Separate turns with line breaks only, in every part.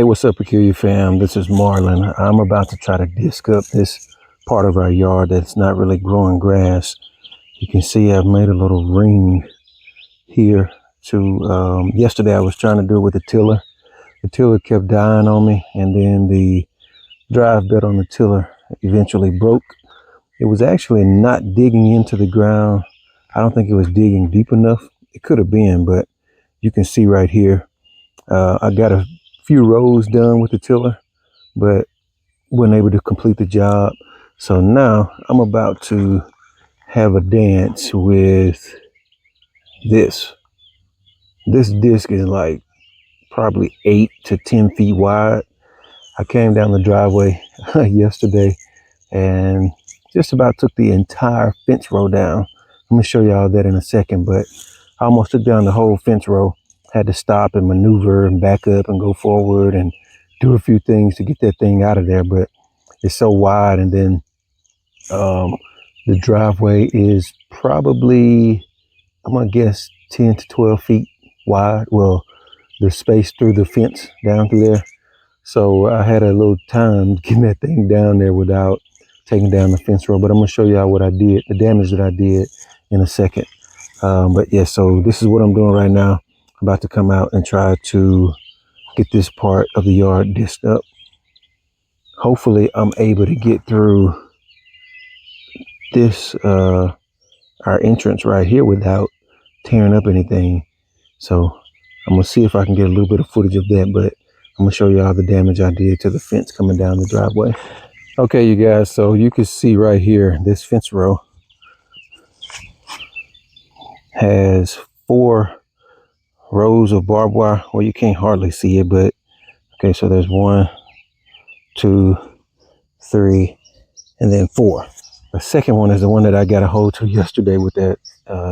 Hey, what's up, Peculiar fam? This is Marlon. I'm about to try to disc up this part of our yard that's not really growing grass. You can see I've made a little ring here yesterday I was trying to do it with the tiller. The tiller kept dying on me, and then the drive bit on the tiller eventually broke. It was actually not digging into the ground. I don't think it was digging deep enough. It could have been, but you can see right here, I got a few rows done with the tiller, but wasn't able to complete the job. So now I'm about to have a dance with this. This disc is like probably 8 to 10 feet wide. I came down the driveway yesterday and just about took the entire fence row down. I'm gonna show y'all that in a second, but I almost took down the whole fence row. Had to stop and maneuver and back up and go forward and do a few things to get that thing out of there, but it's so wide. And then the driveway is probably, I'm gonna guess 10 to 12 feet wide. Well, the space through the fence down through there. So I had a little time getting that thing down there without taking down the fence row, but I'm gonna show y'all what I did, the damage that I did in a second. But yeah, so this is what I'm doing right now. I'm about to come out and try to get this part of the yard disced up. Hopefully I'm able to get through this, our entrance right here without tearing up anything. So I'm gonna see if I can get a little bit of footage of that, but I'm gonna show y'all the damage I did to the fence coming down the driveway. Okay, you guys, so you can see right here, this fence row has 4 rows of barbed wire. Well, you can't hardly see it, but okay, so there's 1, 2, 3, and then 4. The second one is the one that I got a hold to yesterday with that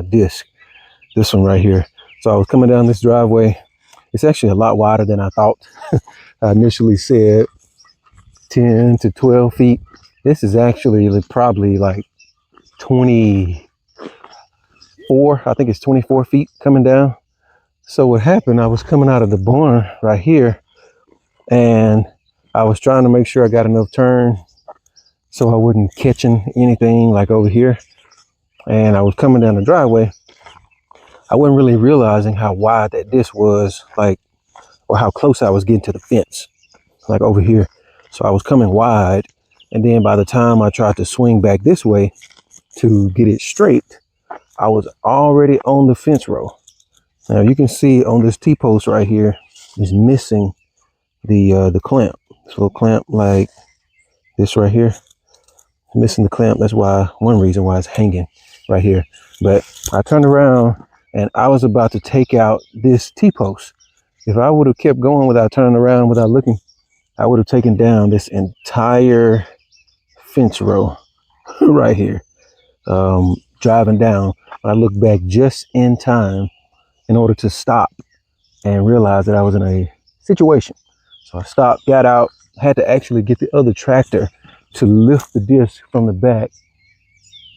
disc. This one right here. So I was coming down this driveway. It's actually a lot wider than I thought. I initially said 10 to 12 feet. This is actually probably like 24. I think it's 24 feet coming down. So what happened, I was coming out of the barn right here, and I was trying to make sure I got enough turn so I wasn't catching anything like over here. And I was coming down the driveway. I wasn't really realizing how wide that disc was, like, or how close I was getting to the fence, like over here. So I was coming wide, and then by the time I tried to swing back this way to get it straight, I was already on the fence row. Now you can see on this T-post right here is missing the clamp. This little clamp like this right here, missing the clamp. That's why, one reason why it's hanging right here. But I turned around and I was about to take out this T-post. If I would have kept going without turning around, without looking, I would have taken down this entire fence row right here. Driving down, I looked back just in time in order to stop and realize that I was in a situation. So I stopped, got out, had to actually get the other tractor to lift the disc from the back,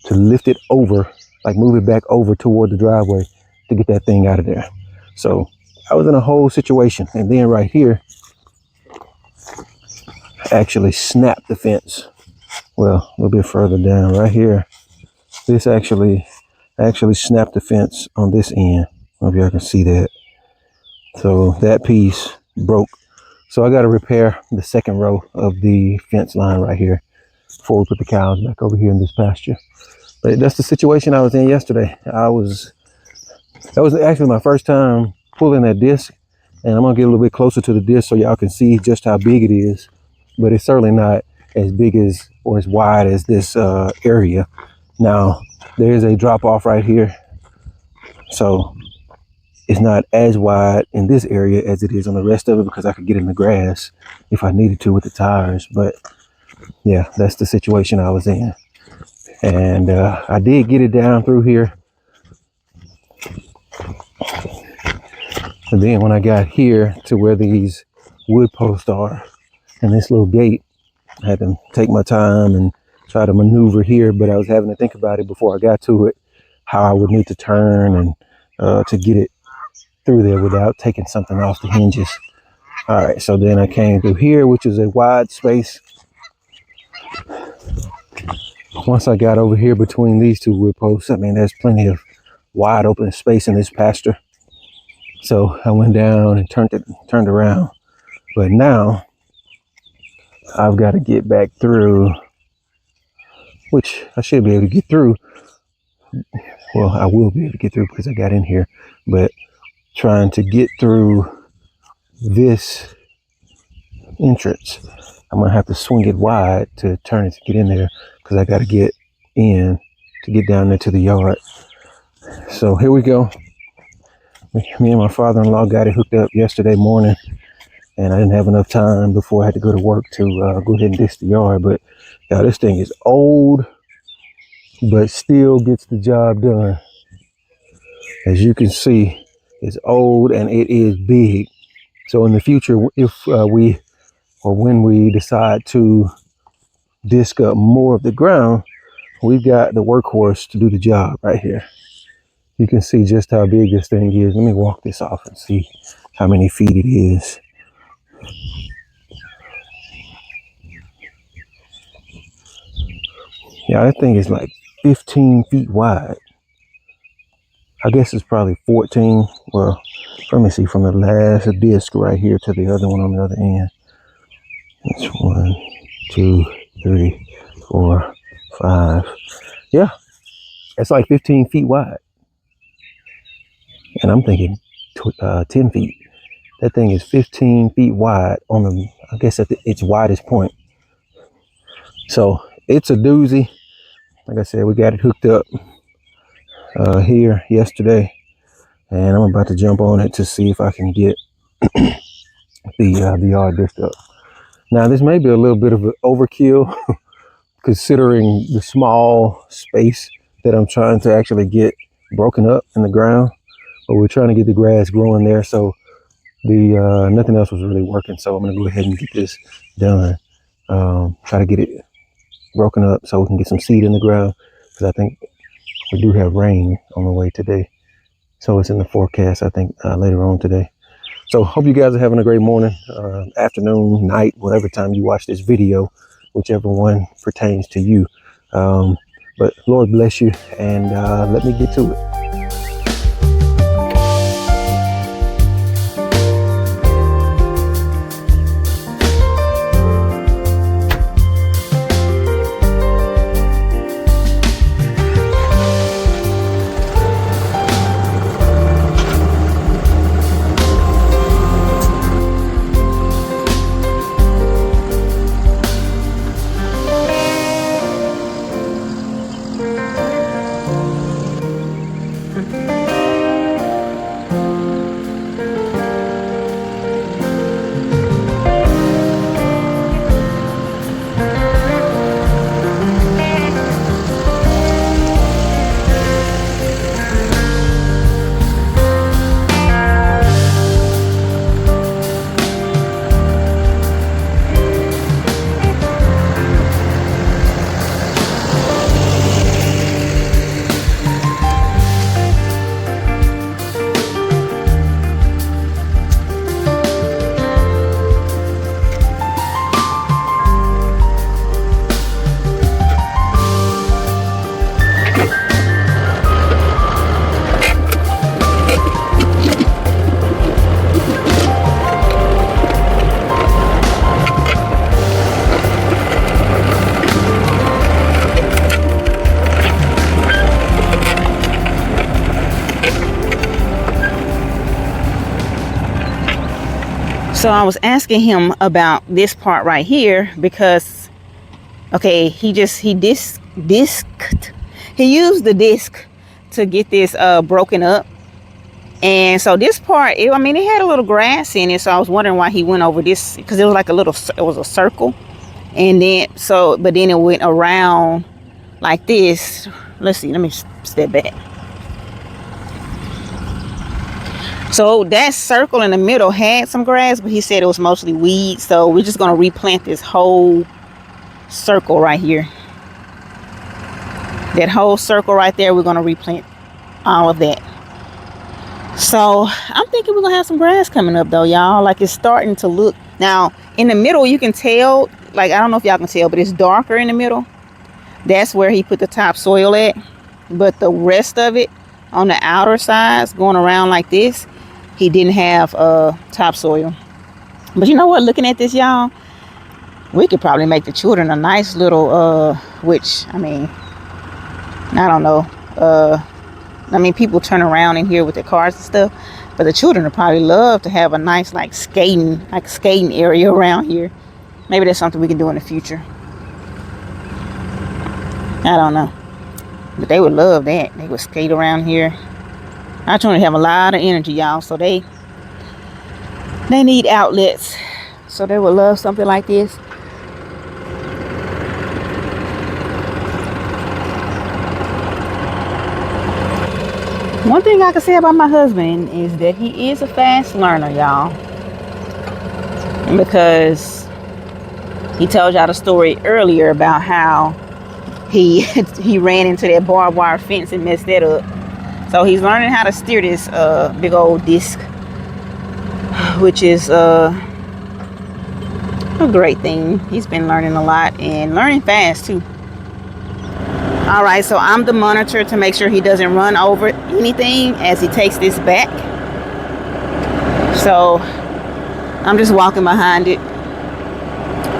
to lift it over, like move it back over toward the driveway to get that thing out of there. So I was in a whole situation. And then right here, I actually snapped the fence. Well, a little bit further down right here, this actually snapped the fence on this end. I don't know if y'all can see that. So that piece broke. So I got to repair the second row of the fence line right here before we put the cows back over here in this pasture. But that's the situation I was in yesterday. That was actually my first time pulling that disc, and I'm gonna get a little bit closer to the disc so y'all can see just how big it is. But it's certainly not as big as or as wide as this area. Now there is a drop off right here, so it's not as wide in this area as it is on the rest of it, because I could get in the grass if I needed to with the tires. But yeah, that's the situation I was in. And I did get it down through here. And then when I got here to where these wood posts are and this little gate, I had to take my time and try to maneuver here, but I was having to think about it before I got to it, how I would need to turn and to get it through there without taking something off the hinges. All right, so then I came through here, which is a wide space. Once I got over here between these two wood posts, I mean, there's plenty of wide open space in this pasture. So I went down and turned around. But now I've got to get back through, which I should be able to get through. Well, I will be able to get through because I got in here, but trying to get through this entrance, I'm gonna have to swing it wide to turn it to get in there because I got to get in to get down there to the yard. So here we go. Me and my father-in-law got it hooked up yesterday morning, and I didn't have enough time before I had to go to work to go ahead and disc the yard. But this thing is old, but still gets the job done. As you can see, it's old and it is big. So in the future, if when we decide to disc up more of the ground, we've got the workhorse to do the job right here. You can see just how big this thing is. Let me walk this off and see how many feet it is. Yeah, that thing is like 15 feet wide. I guess it's probably 14. Well, let me see, from the last disc right here to the other one on the other end. It's 1, 2, 3, 4, 5. Yeah, it's like 15 feet wide. And I'm thinking 10 feet. That thing is 15 feet wide on the, I guess at its widest point. So it's a doozy. Like I said, we got it hooked up here yesterday, and I'm about to jump on it to see if I can get the yard dished up. Now, this may be a little bit of an overkill considering the small space that I'm trying to actually get broken up in the ground, but we're trying to get the grass growing there, so the nothing else was really working. So I'm gonna go ahead and get this done. Try to get it broken up so we can get some seed in the ground, because I think we do have rain on the way today. So it's in the forecast, I think, later on today. So hope you guys are having a great morning, afternoon, night, whatever time you watch this video, whichever one pertains to you. But Lord bless you, and let me get to it.
So I was asking him about this part right here because, okay, he used the disc to get this broken up. And so this part, it had a little grass in it. So I was wondering why he went over this, because it was like it was a circle. And then, but then it went around like this. Let's see, let me step back. So that circle in the middle had some grass, but he said it was mostly weeds. So we're just going to replant this whole circle right here. That whole circle right there, we're going to replant all of that. So I'm thinking we're gonna have some grass coming up though, y'all. Like, it's starting to look now in the middle. You can tell, like, I don't know if y'all can tell, but it's darker in the middle. That's where he put the topsoil at. But the rest of it on the outer sides going around like this, he didn't have topsoil. But you know what, looking at this, y'all, we could probably make the children a nice little which, I mean, I don't know, I mean, people turn around in here with their cars and stuff, but the children would probably love to have a nice skating area around here. Maybe that's something we can do in the future. I don't know, but they would love that. They would skate around here. Our children have a lot of energy, y'all, so they need outlets, so they would love something like this. One thing I can say about my husband is that he is a fast learner, y'all. Because he told y'all the story earlier about how he ran into that barbed wire fence and messed that up. So he's learning how to steer this big old disc, which is a great thing. He's been learning a lot and learning fast too. All right, so I'm the monitor to make sure he doesn't run over anything as he takes this back. So I'm just walking behind it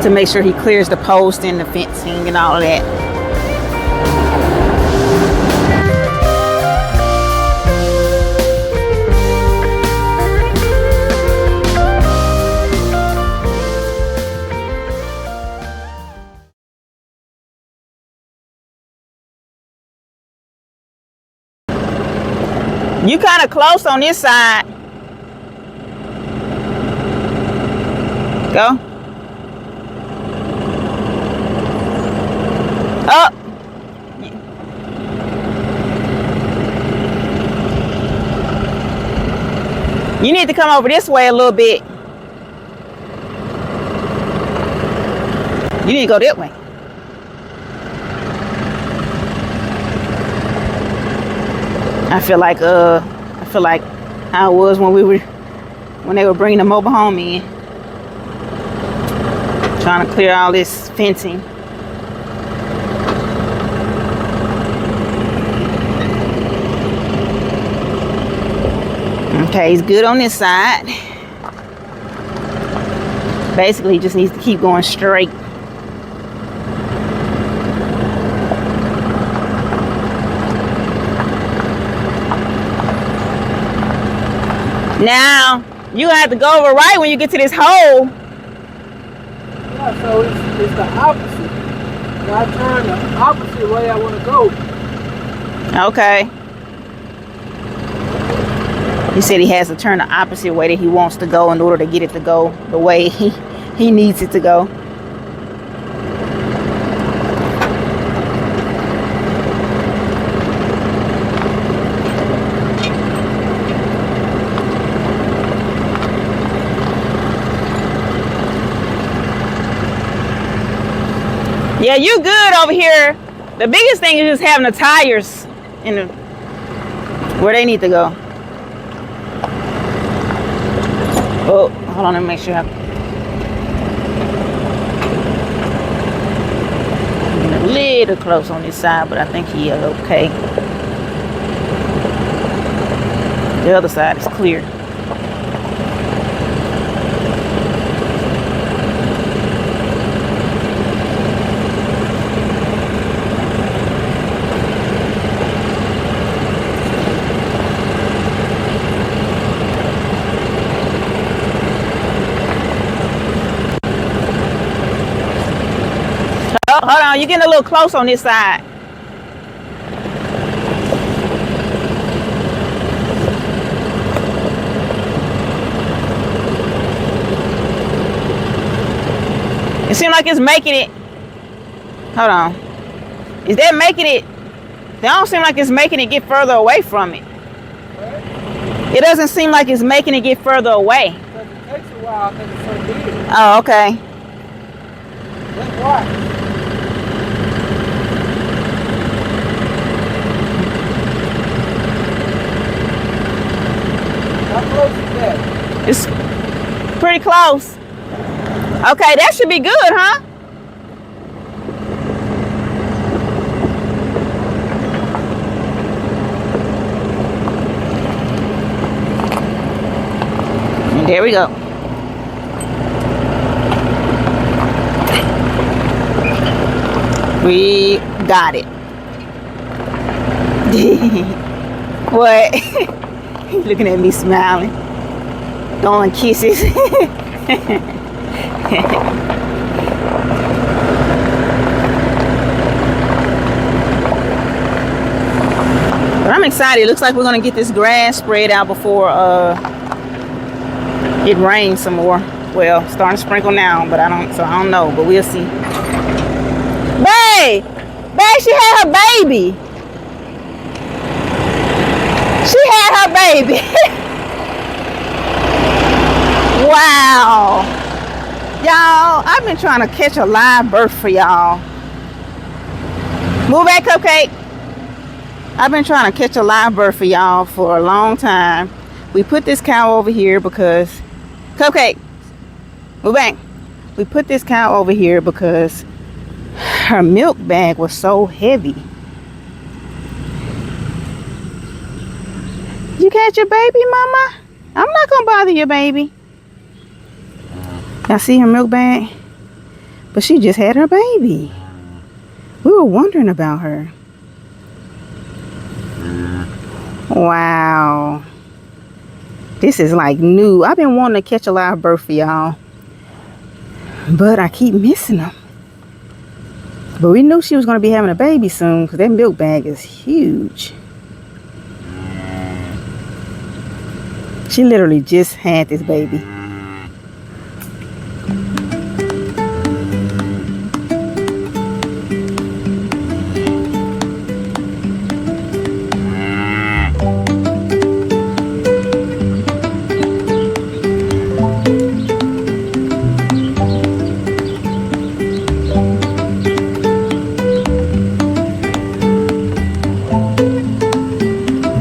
to make sure he clears the post and the fencing and all of that. You kind of close on this side. Go. Up. You need to come over this way a little bit. You need to go that way. I feel like how it was when they were bringing the mobile home in, trying to clear all this fencing. Okay, he's good on this side. Basically, he just needs to keep going straight. Now, you have to go over right when you get to this hole.
Yeah, so it's the opposite. I turn the opposite way I want to go.
Okay. He said he has to turn the opposite way that he wants to go in order to get it to go the way he needs it to go. Yeah, you good over here. The biggest thing is just having the tires in where they need to go. Oh, hold on, let me make sure I'm a little close on this side, but I think he is okay. The other side is clear. Oh, hold on, you're getting a little close on this side. It seems like it's making it. Hold on. Is that making it? That don't seem like it's making it get further away from it. It doesn't seem like it's making it get further away.
Because it takes a while because it's so big.
Oh, okay.
That's why. that?
It's pretty close. Okay, that should be good, huh? And there we go. We got it. What? He's looking at me smiling. Throwing kisses. But I'm excited. It looks like we're gonna get this grass spread out before it rains some more. Well, starting to sprinkle now, but I don't know, but we'll see. Babe, she had her baby. She had her baby. Wow. Y'all, I've been trying to catch a live birth for y'all. Move back, Cupcake. I've been trying to catch a live birth for y'all for a long time. We put this cow over here because... Cupcake, move back. We put this cow over here because her milk bag was so heavy. You catch your baby, Mama? I'm not gonna bother your baby. Y'all see her milk bag? But she just had her baby. We were wondering about her. Wow. This is like new. I've been wanting to catch a live birth for y'all, but I keep missing them. But we knew she was going to be having a baby soon because that milk bag is huge. She literally just had this baby.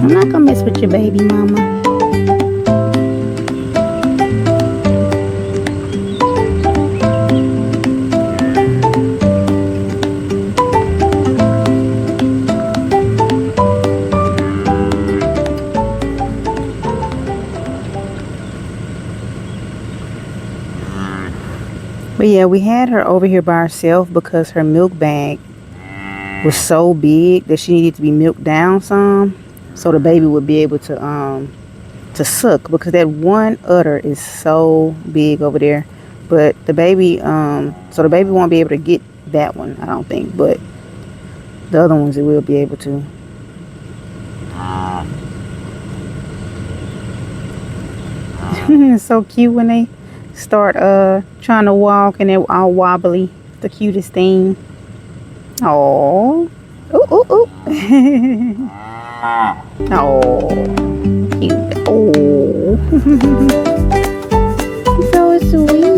I'm not gonna mess with your baby, Mama. But yeah, we had her over here by herself because her milk bag was so big that she needed to be milked down some, so the baby would be able to suck, because that one udder is so big over there. But the baby, so the baby won't be able to get that one, I don't think, but the other ones it will be able to. It's so cute when they start trying to walk and they're all wobbly. The cutest thing. Oh, ooh, ooh, ooh. Oh, cute. Oh, so sweet.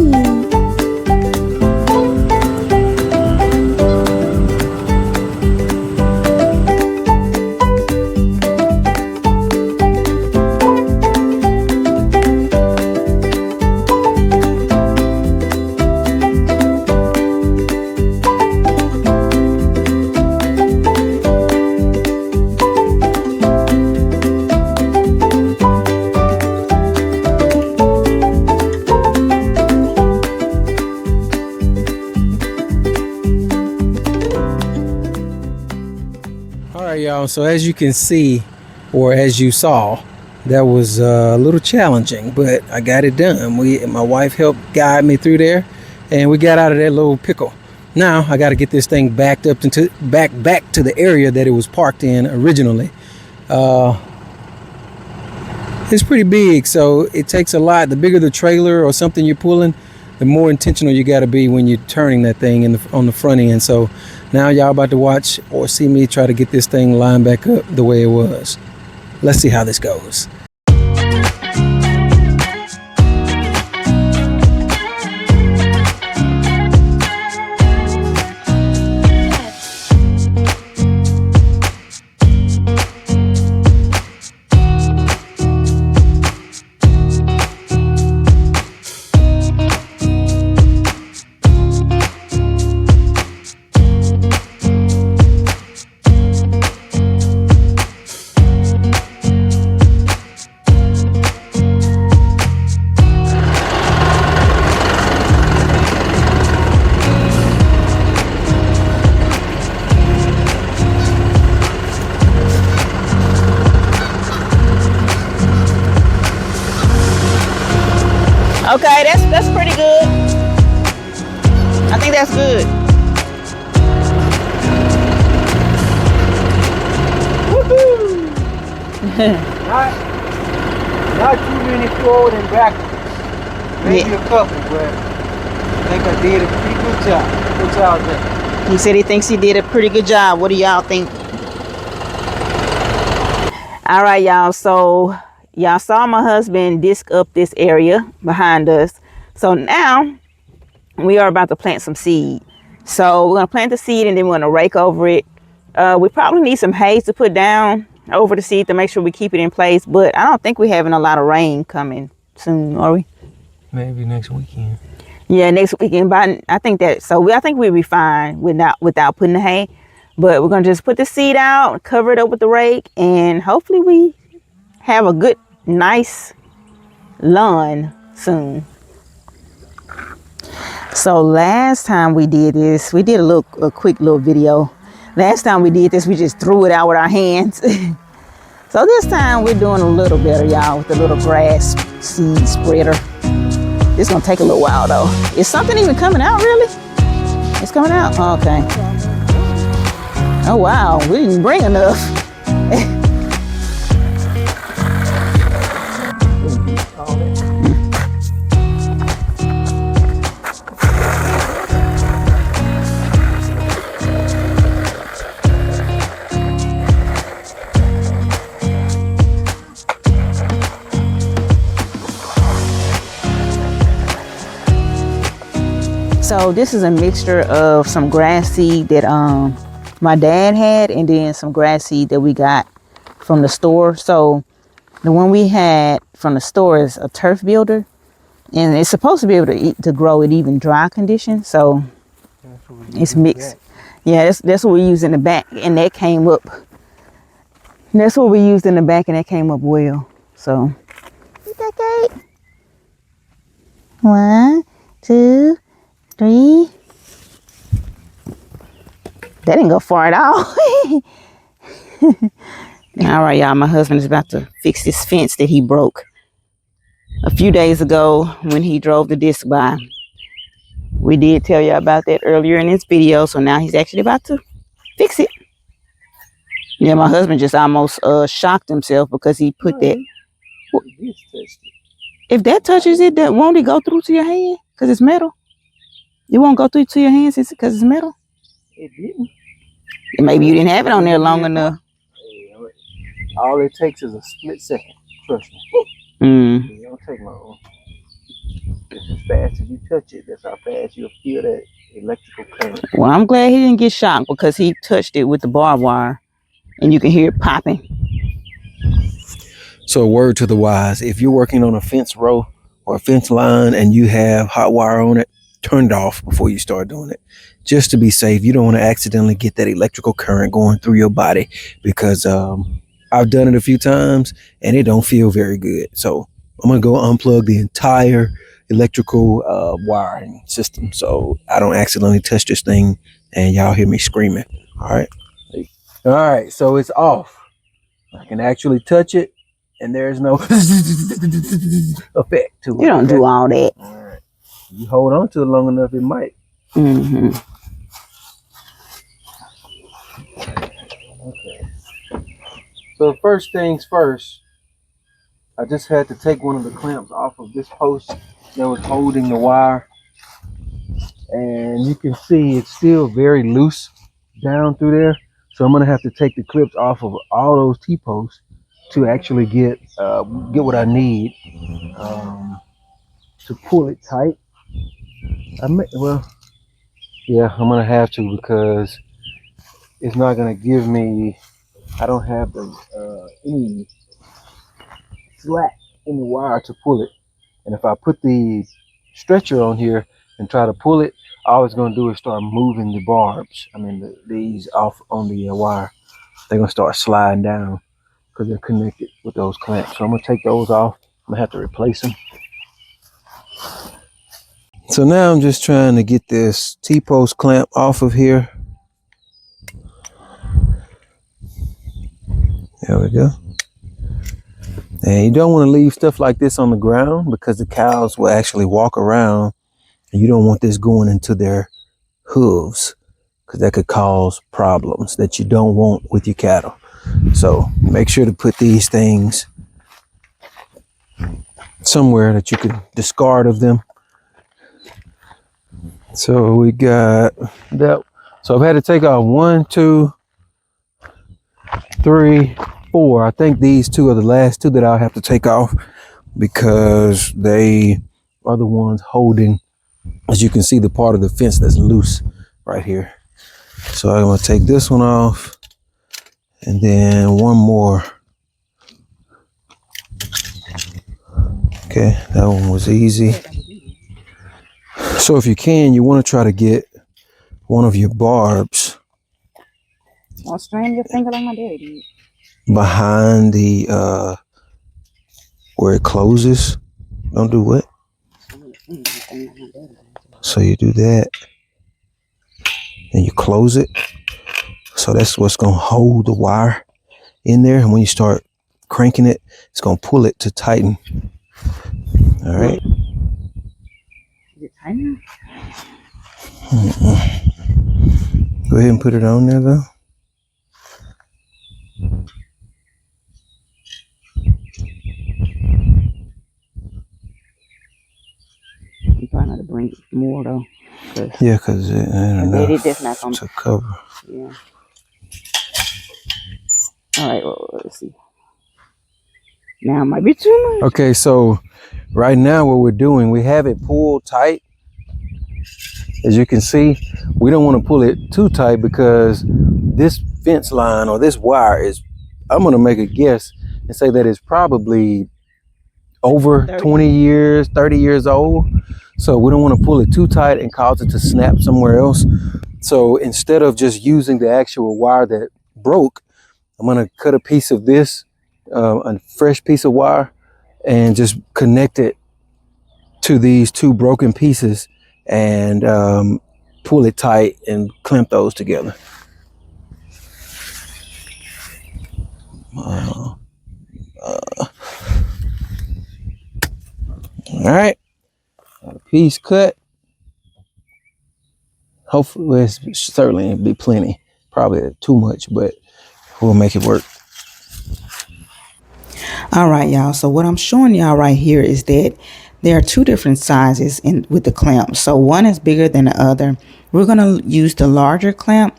Y'all, so as you can see, or as you saw, that was a little challenging, but I got it done. My wife helped guide me through there, and we got out of that little pickle. Now I got to get this thing backed up into back to the area that it was parked in originally. It's pretty big, so it takes a lot. The bigger the trailer or something you're pulling, the more intentional you got to be when you're turning that thing on the front end. So now y'all about to watch or see me try to get this thing lined back up the way it was. Let's see how this goes.
Okay, that's pretty good. I think that's good.
Woohoo! not too many forward and backwards. Maybe a couple, but I think I did a pretty good job. What y'all think?
He said he thinks he did a pretty good job. What do y'all think? All right, y'all. So y'all saw my husband disc up this area behind us. So now we are about to plant some seed. So we're gonna plant the seed and then we're gonna rake over it. We probably need some hay to put down over the seed to make sure we keep it in place. But I don't think we're having a lot of rain coming soon, are we?
Maybe next weekend.
Yeah, next weekend. But I think that I think we'll be fine without putting the hay. But we're gonna just put the seed out, cover it up with the rake, and hopefully we have a good, nice lawn soon. So last time we did this, we did a quick little video. Last time we did this, we just threw it out with our hands. So this time we're doing a little better, y'all, with the little grass seed spreader. It's gonna take a little while though. Is something even coming out really? It's coming out? Okay. Oh wow, we didn't bring enough. So this is a mixture of some grass seed that my dad had, and then some grass seed that we got from the store. So the one we had from the store is a turf builder, and it's supposed to be able to grow at even dry conditions. So it's mixed. Yeah, that's what we use in the back, and that came up. That's what we used in the back, and that came up well. So is that Kate? 1, 2, 3. That didn't go far at all. All right, y'all. My husband is about to fix this fence that he broke a few days ago when he drove the disc by. We did tell you about that earlier in this video, so now he's actually about to fix it. Yeah, my husband just almost shocked himself because he put that. If that touches it, won't it go through to your hand? Because it's metal. It won't go through to your hands because it's metal.
It didn't.
Maybe you didn't have it on there long enough.
All it takes is a split second. Trust me. It don't take long. Just as fast as you touch it, that's how fast you'll feel that electrical current.
Well, I'm glad he didn't get shocked because he touched it with the barbed wire, and you can hear it popping.
So a word to the wise, if you're working on a fence row or a fence line and you have hot wire on it, turn it off before you start doing it, just to be safe. You don't want to accidentally get that electrical current going through your body, because I've done it a few times and it don't feel very good. So I'm gonna go unplug the entire electrical wiring system so I don't accidentally touch this thing and y'all hear me screaming. All right, so it's off. I can actually touch it and there's no effect to it.
You don't do all that.
All right. You hold on to it long enough, it might. Okay. So first things first, I just had to take one of the clamps off of this post that was holding the wire. And you can see it's still very loose down through there. So I'm gonna have to take the clips off of all those T-posts to actually get what I need to pull it tight. I'm gonna have to, because it's not gonna give me. I don't have any slack in the wire to pull it, and if I put the stretcher on here and try to pull it, all it's gonna do is start moving the barbs. I mean these off on the wire. They're gonna start sliding down because they're connected with those clamps. So I'm gonna take those off. I'm gonna have to replace them. So now I'm just trying to get this T-post clamp off of here. There we go. And you don't want to leave stuff like this on the ground because the cows will actually walk around, and you don't want this going into their hooves because that could cause problems that you don't want with your cattle. So make sure to put these things somewhere that you can discard of them. So we got that. So I've had to take off 1, 2, 3, 4. I think these two are the last two that I'll have to take off because they are the ones holding, as you can see, the part of the fence that's loose right here. So I'm gonna take this one off and then one more. Okay, that one was easy. So if you can, you want to try to get one of your barbs
Don't strain your finger like my daddy did.
behind the where it closes. Don't do what? So you do that and you close it. So that's what's gonna hold the wire in there, and when you start cranking it, it's gonna pull it to tighten. All right.
Is it tighter?
Go ahead and put it on there though.
You probably have to bring it more though.
Yeah, because it ain't
That's not
enough
gonna
to cover.
Yeah. All right, well, let's see. Now it might be too much.
Okay, so right now what we're doing, we have it pulled tight. As you can see, we don't want to pull it too tight because this fence line or this wire is, I'm going to make a guess and say that it's probably over 20 years, 30 years old. So we don't want to pull it too tight and cause it to snap somewhere else. So instead of just using the actual wire that broke, I'm going to cut a piece of this, a fresh piece of wire, and just connect it to these two broken pieces and pull it tight and clamp those together. All right, got a piece cut. Hopefully, it's certainly be plenty. Probably too much, but we'll make it work.
All right, y'all. So what I'm showing y'all right here is that there are two different sizes with the clamp. So one is bigger than the other. We're going to use the larger clamp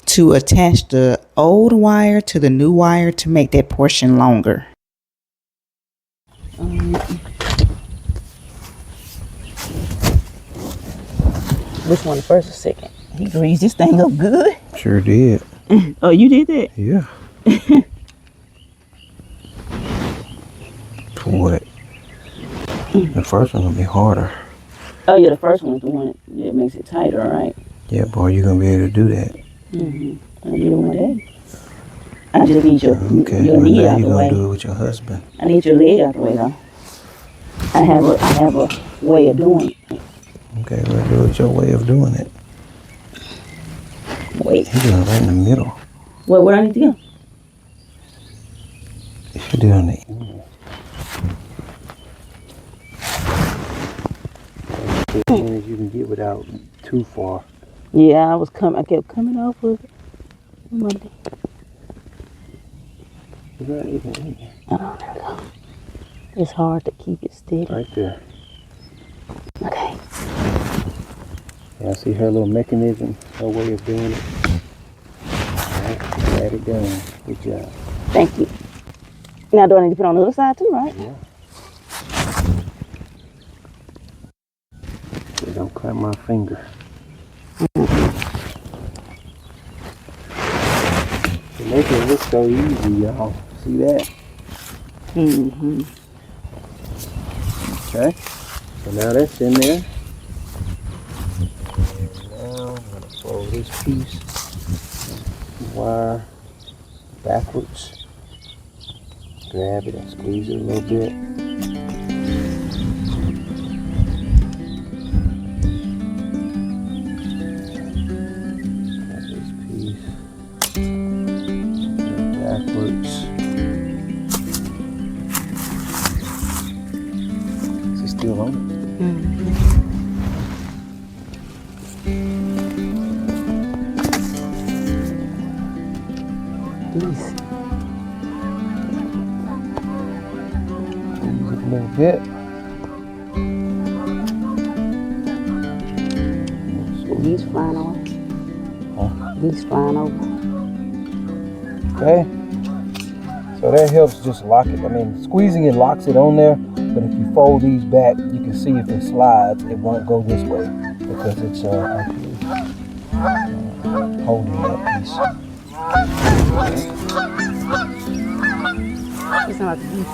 to attach the old wire to the new wire to make that portion longer. Which one, the first or second? He greased this thing up good.
Sure did.
Oh, you did that?
Yeah. What? The first one will be harder.
Oh yeah, the first one is the one that makes it tighter, right?
Yeah, boy, you're gonna be able to do that.
I need one of that. I just need your knee
Now
out
you're
the
gonna
way.
do it with your husband.
I need your leg out the way though. I have a way of doing it.
Okay, we'll do it your way of doing it.
Wait.
You're doing it right in the middle.
Where I need to go?
You should do it on the end. As many as you can get without too far.
Yeah, I kept coming off of it.
Is that even in there?
Oh, there we go. It's hard to keep it steady.
Right there.
Okay.
Yeah, see her little mechanism, her way of doing it. Alright, got it done. Good job.
Thank you. Now do I need to put it on the other side too, right?
Yeah. So don't clamp my finger. To make it look so easy, y'all. See that? Okay. So now that's in there. And now I'm going to fold this piece of wire backwards. Grab it and squeeze it a little bit. Grab this piece. Backwards. still on
These.
it a little bit.
These flying over.
Huh?
These flying over.
Okay. So that helps just lock it. I mean, squeezing it locks it on there, but if you fold these back, you can see if it slides, it won't go this way because it's actually holding that piece.
It's not like these.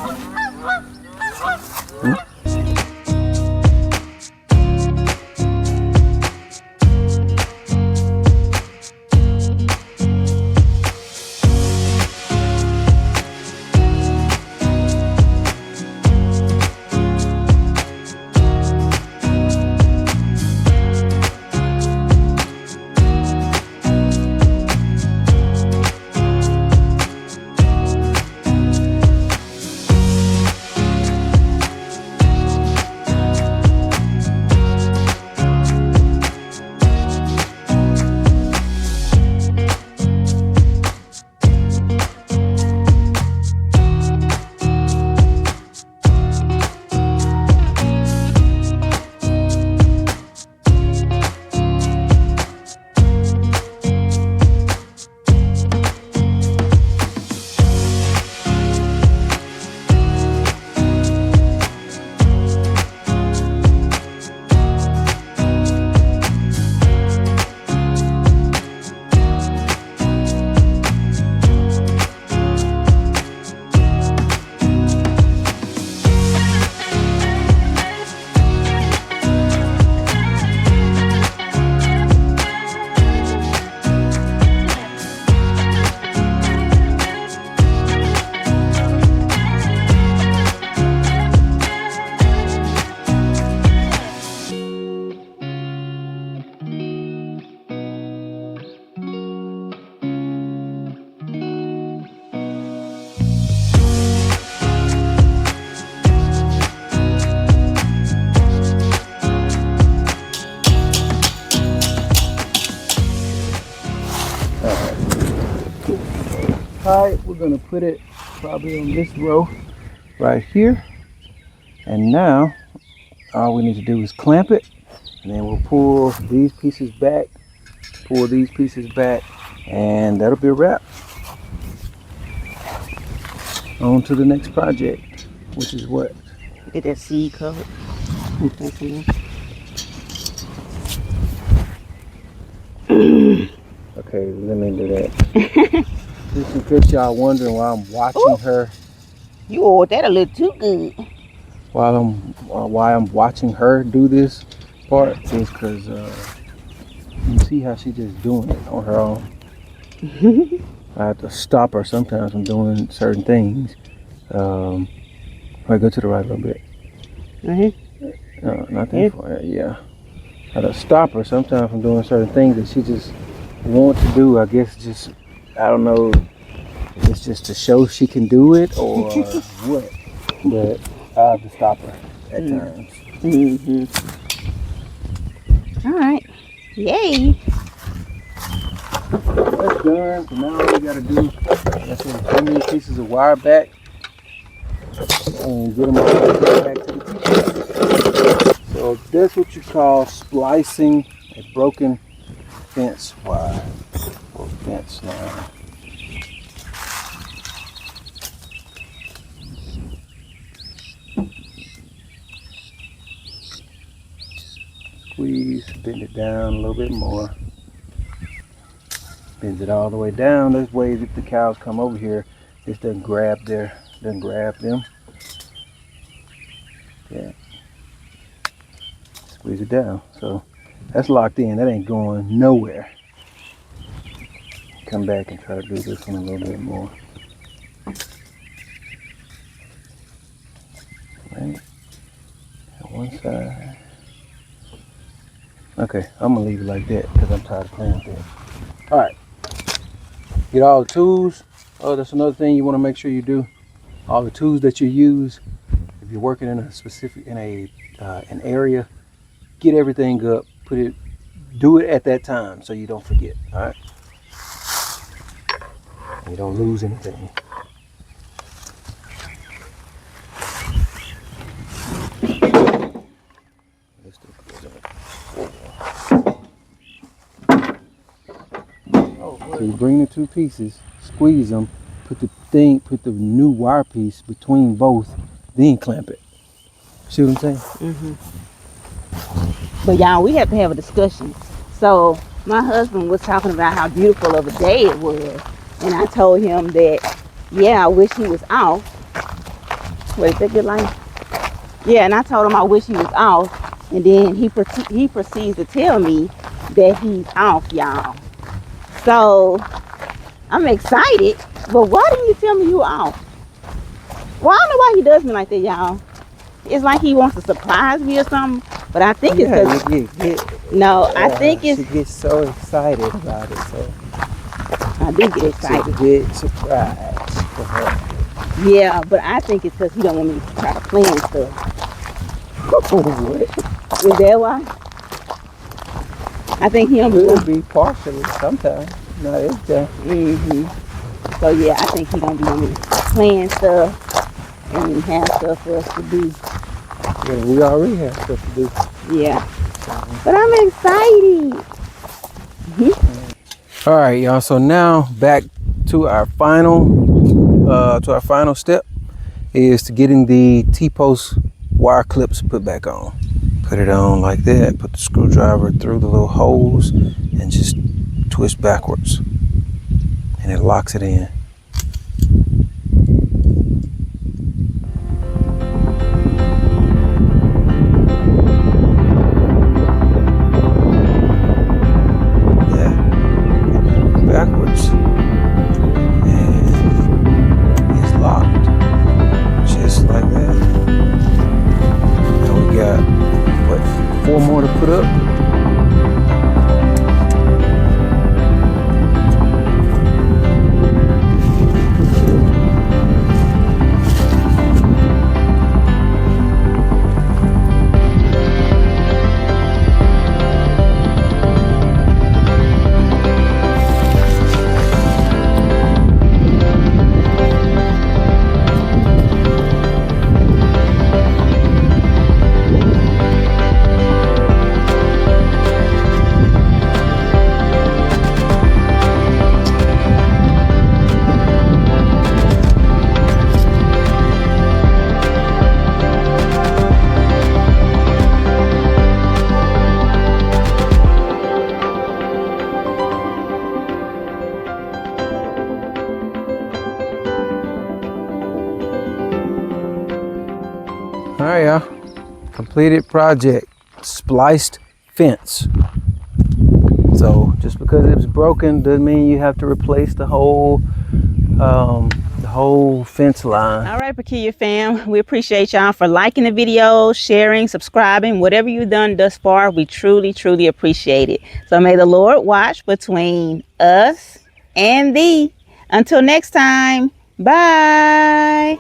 Alright, we're going to put it probably on this row right here. And now, all we need to do is clamp it. And then we'll pull these pieces back, and that'll be a wrap. On to the next project, which is what?
Get that seed covered.
Okay, let me do that. Just in case y'all wondering why I'm watching her.
You oiled that a little too good.
Why I'm watching her do this part is because you see how she just doing it on her own. I have to stop her sometimes from doing certain things. I go to the right a little bit. No, not that far. Yeah. I have to stop her sometimes from doing certain things that she just wants to do. I guess just, I don't know if it's just to show she can do it or what. But I have to stop her at times.
All right. Yay.
That's done. So now all we gotta do is bring these pieces of wire back and get them all back to the pieces. So that's what you call splicing a broken fence wire or fence line. Squeeze, bend it down a little bit more. Bend it all the way down. This way, if the cows come over here, this doesn't grab them. Yeah. Squeeze it down. So that's locked in. That ain't going nowhere. Come back and try to do this one a little bit more. Right. On one side. Okay, I'm gonna leave it like that because I'm tired of playing with it. All right. Get all the tools. Oh, that's another thing you want to make sure you do. All the tools that you use, If you're working in a specific, an area, get everything up, do it at that time so you don't forget, all right? You don't lose anything. So you bring the two pieces, squeeze them, put the new wire piece between both, then clamp it. See what I'm saying?
But y'all, we have to have a discussion. So my husband was talking about how beautiful of a day it was, and I told him that, yeah, I wish he was off. What is that good light? Yeah, and I told him I wish he was off, and then he proceeds to tell me that he's off, y'all. So I'm excited, but why didn't you tell me you were off? Well, I don't know why he does me like that, y'all. It's like he wants to surprise me or something, but I think it's because I think it's.
She gets so excited about it, so
I do get excited.
It's a big surprise for her.
Yeah, but I think it's because he don't want me to try to plan stuff.
What?
Is that why? I think he don't
Could be partially sometimes. Not every time.
So yeah, I think he gonna be wanting me to plan stuff and have stuff for us to do.
Yeah, we already have stuff to do.
Yeah, but I'm excited.
All right, y'all. So now back to our final step is to getting the T-post wire clips put back on. Put it on like that. Put the screwdriver through the little holes and just twist backwards, and it locks it in. Backwards, and it's locked just like that. Now we got what, 4 more to put up. All right, y'all. Completed project. Spliced fence. So just because it was broken doesn't mean you have to replace the whole fence line.
All right, Peculiar fam, we appreciate y'all for liking the video, sharing, subscribing, whatever you've done thus far. We truly, truly appreciate it. So may the Lord watch between us and thee. Until next time, bye.